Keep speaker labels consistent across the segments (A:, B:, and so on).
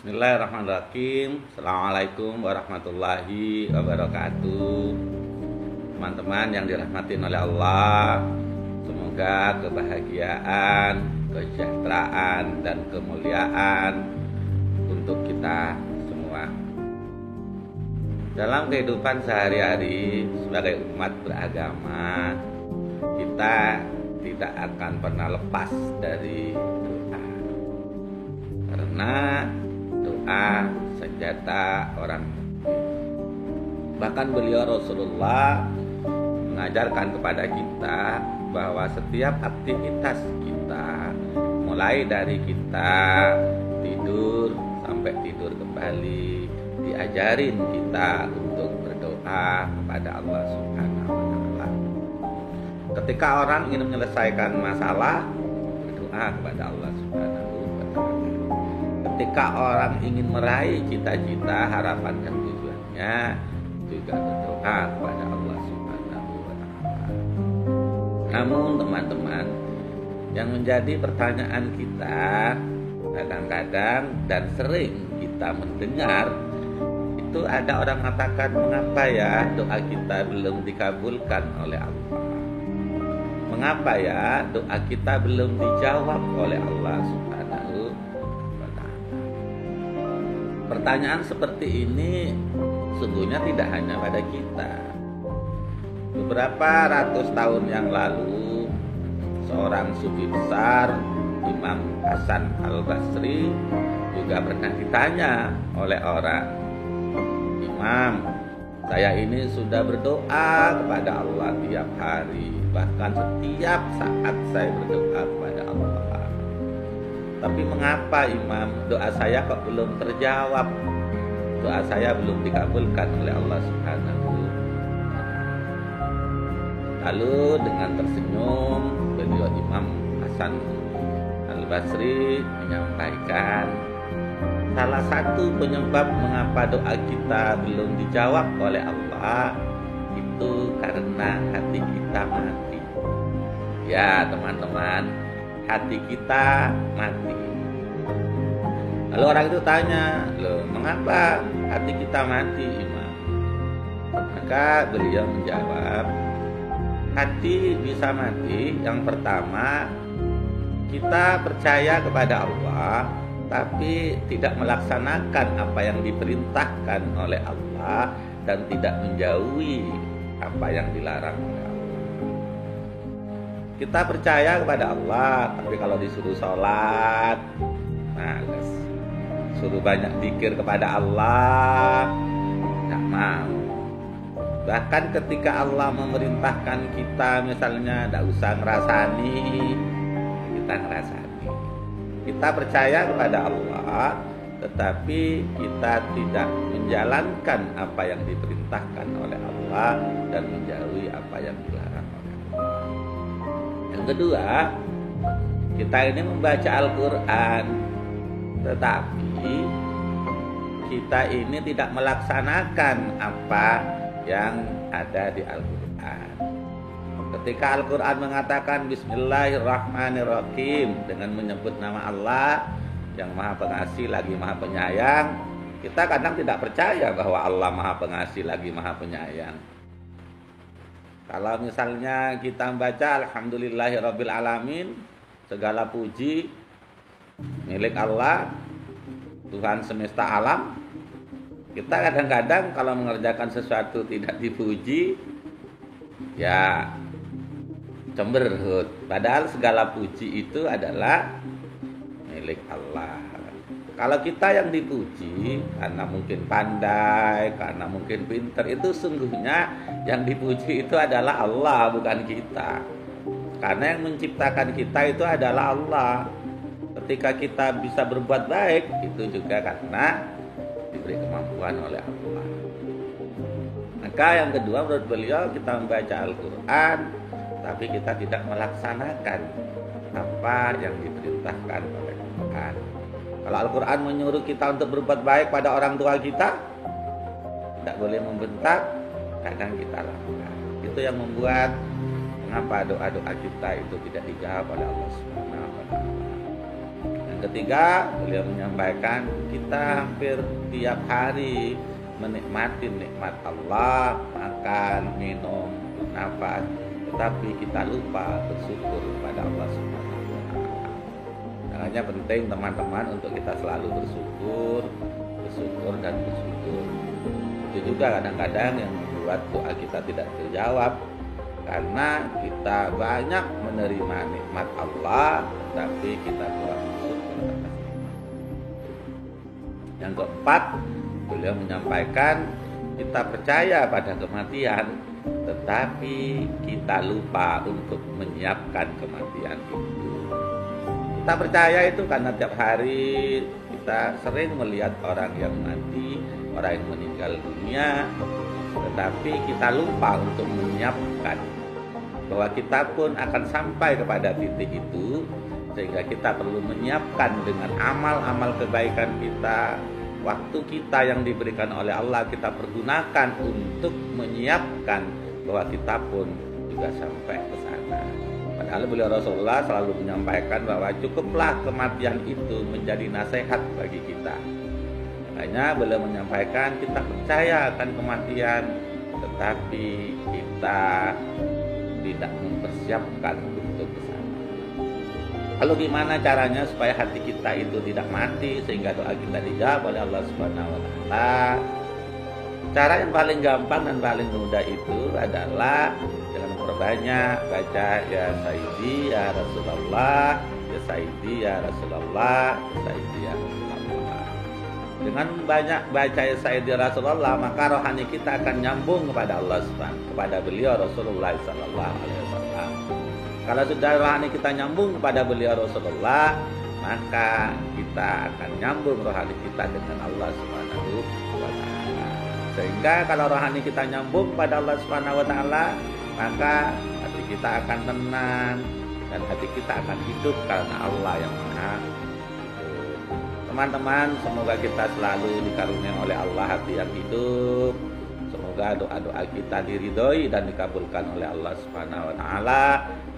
A: Bismillahirrahmanirrahim. Assalamualaikum warahmatullahi wabarakatuh. Teman-teman yang dirahmati oleh Allah, semoga kebahagiaan, kesejahteraan, dan kemuliaan untuk kita semua. Dalam kehidupan sehari-hari sebagai umat beragama, kita tidak akan pernah lepas dari doa. Karena doa senjata orang mukmin. Bahkan beliau Rasulullah mengajarkan kepada kita bahwa setiap aktivitas kita, mulai dari kita tidur sampai tidur kembali, diajarin kita untuk berdoa kepada Allah Subhanahu wa taala. Ketika orang ingin menyelesaikan masalah, berdoa kepada Allah Subhanahu wa taala. Ketika orang ingin meraih cita-cita, harapan dan tujuannya, juga berdoa kepada Allah Subhanahu wa taala. Namun teman-teman, yang menjadi pertanyaan kita kadang-kadang dan sering kita mendengar, itu ada orang mengatakan, mengapa ya doa kita belum dikabulkan oleh Allah? Mengapa ya doa kita belum dijawab oleh Allah Subhanahu wa taala? Pertanyaan seperti ini sungguhnya tidak hanya pada kita. Beberapa ratus tahun yang lalu, seorang sufi besar, Imam Hasan Al-Basri, juga pernah ditanya oleh orang, "Imam, saya ini sudah berdoa kepada Allah tiap hari, bahkan setiap saat saya berdoa kepada Allah. Tapi mengapa Imam, doa saya kok belum terjawab? Doa saya belum dikabulkan oleh Allah Subhanahu wa taala." Lalu dengan tersenyum, beliau Imam Hasan Al-Basri menyampaikan, salah satu penyebab mengapa doa kita belum dijawab oleh Allah itu karena hati kita mati. Ya teman-teman, hati kita mati. Lalu orang itu tanya, loh mengapa hati kita mati Imam? Maka beliau menjawab, hati bisa mati yang pertama, kita percaya kepada Allah tapi tidak melaksanakan apa yang diperintahkan oleh Allah dan tidak menjauhi apa yang dilarang oleh Allah. Kita percaya kepada Allah, tapi kalau disuruh sholat, males. Suruh banyak zikir kepada Allah, nggak mau. Bahkan ketika Allah memerintahkan kita, misalnya tidak usah ngerasani, kita ngerasani. Kita percaya kepada Allah, tetapi kita tidak menjalankan apa yang diperintahkan oleh Allah dan menjauhi apa yang dilarang oleh Allah. Yang kedua, kita ini membaca Al-Quran, tetapi kita ini tidak melaksanakan apa yang ada di Al-Quran. Ketika Al-Quran mengatakan Bismillahirrahmanirrahim dengan menyebut nama Allah yang Maha Pengasih lagi Maha Penyayang, kita kadang tidak percaya bahwa Allah Maha Pengasih lagi Maha Penyayang. Kalau misalnya kita membaca Alhamdulillahirabbil alamin, segala puji milik Allah, Tuhan semesta alam, kita kadang-kadang kalau mengerjakan sesuatu tidak dipuji, ya cemberut. Padahal segala puji itu adalah milik Allah. Kalau kita yang dipuji karena mungkin pandai, karena mungkin pintar, itu sungguhnya yang dipuji itu adalah Allah, bukan kita. Karena yang menciptakan kita itu adalah Allah. Ketika kita bisa berbuat baik, itu juga karena diberi kemampuan oleh Allah. Maka yang kedua, menurut beliau, kita membaca Al-Quran tapi kita tidak melaksanakan apa yang diperintahkan oleh Al-Quran. Kalau Al-Quran menyuruh kita untuk berbuat baik pada orang tua kita, tidak boleh membentak, kadang kita lakukan. Itu yang membuat mengapa doa-doa kita itu tidak dijawab oleh Allah Subhanahu wa taala. Yang ketiga, beliau menyampaikan kita hampir tiap hari menikmati nikmat Allah, makan, minum, nafas, tetapi kita lupa bersyukur kepada Allah Subhanahu wa taala. Makanya penting teman-teman untuk kita selalu bersyukur dan bersyukur. Itu juga kadang-kadang yang membuat doa kita tidak terjawab karena kita banyak menerima nikmat Allah tapi kita kurang bersyukur atas itu. Yang keempat, beliau menyampaikan kita percaya pada kematian tetapi kita lupa untuk menyiapkan kematian itu. Kita percaya itu karena tiap hari kita sering melihat orang yang mati, orang yang meninggal dunia, tetapi kita lupa untuk menyiapkan bahwa kita pun akan sampai kepada titik itu, sehingga kita perlu menyiapkan dengan amal-amal kebaikan kita. Waktu kita yang diberikan oleh Allah kita pergunakan untuk menyiapkan bahwa kita pun juga sampai ke sana. Padahal beliau Rasulullah selalu menyampaikan bahwa cukuplah kematian itu menjadi nasihat bagi kita. Makanya beliau menyampaikan kita percaya akan kematian, tetapi kita tidak mempersiapkan untuk ke sana. Lalu gimana caranya supaya hati kita itu tidak mati sehingga doa kita dijawab oleh Allah Subhanahu wa taala? Cara yang paling gampang dan paling mudah itu adalah dengan memperbanyak baca ya Sayyidi ya Rasulullah, ya Sayyidi ya Rasulullah, ya Sayyidi ya Rasulullah. Dengan banyak baca ya Sayyidi Rasulullah, maka rohani kita akan nyambung kepada Allah Subhanahu, kepada beliau Rasulullah sallallahu alaihi wasallam. Kalau sudah rohani kita nyambung kepada beliau Rasulullah, maka kita akan nyambung rohani kita dengan Allah Subhanahu wa taala. Sehingga kalau rohani kita nyambung pada Allah Subhanahu wa taala, maka hati kita akan tenang dan hati kita akan hidup karena Allah yang Maha hidup. Teman-teman, semoga kita selalu dikaruniai oleh Allah hati yang hidup. Semoga doa-doa kita diridhoi dan dikabulkan oleh Allah Subhanahu wa taala.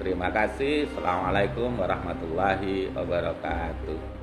A: Terima kasih. Assalamualaikum warahmatullahi wabarakatuh.